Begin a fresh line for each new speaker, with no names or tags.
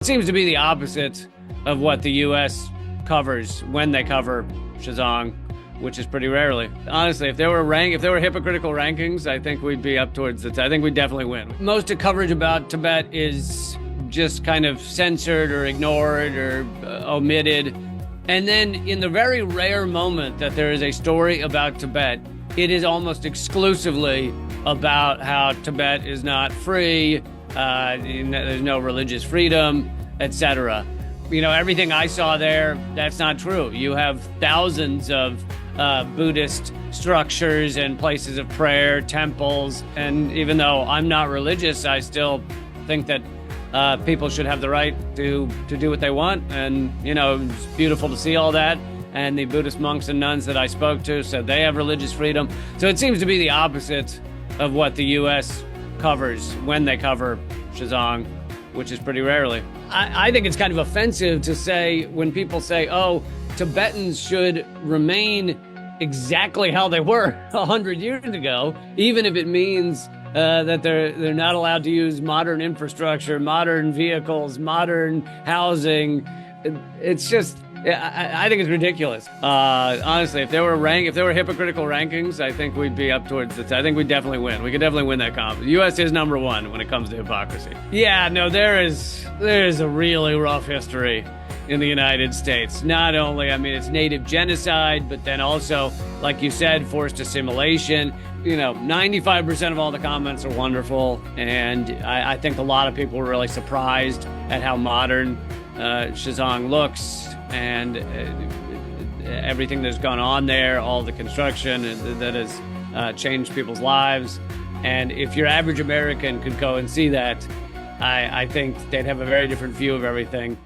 It seems to be the opposite of what the U.S. covers when they cover Xizang, which is pretty rarely. Honestly, if there were hypocritical rankings, I think we'd be up towards it. I think we'd definitely win. Most of coverage about Tibet is just kind of censored or ignored or omitted. And then in the very rare moment that there is a story about Tibet, it is almost exclusively about how Tibet is not free, there's no religious freedom, etc. You know, everything I saw there, that's not true. You have thousands of Buddhist structures and places of prayer, temples, and even though I'm not religious, I still think that people should have the right to do what they want. And, you know, it's beautiful to see all that. And the Buddhist monks and nuns that I spoke to said they have religious freedom. So it seems to be the opposite of what the U.S. covers when they cover Xizang, which is pretty rarely. I think it's kind of offensive to say, when people say, oh, Tibetans should remain exactly how they were 100 years ago, even if it means that they're not allowed to use modern infrastructure, modern vehicles, modern housing. It's just, I think it's ridiculous. Honestly, if there were hypocritical rankings, I think we'd be up towards it. I think we'd definitely win. We could definitely win that comp. The U.S. is number one when it comes to hypocrisy. Yeah, no, there is a really rough history in the United States. Not only, I mean, it's native genocide, but then also, like you said, forced assimilation. You know, 95% of all the comments are wonderful, and I think a lot of people were really surprised at how modern Xizang looks, and everything that's gone on there, all the construction that has changed people's lives. And if your average American could go and see that, I think they'd have a very different view of everything.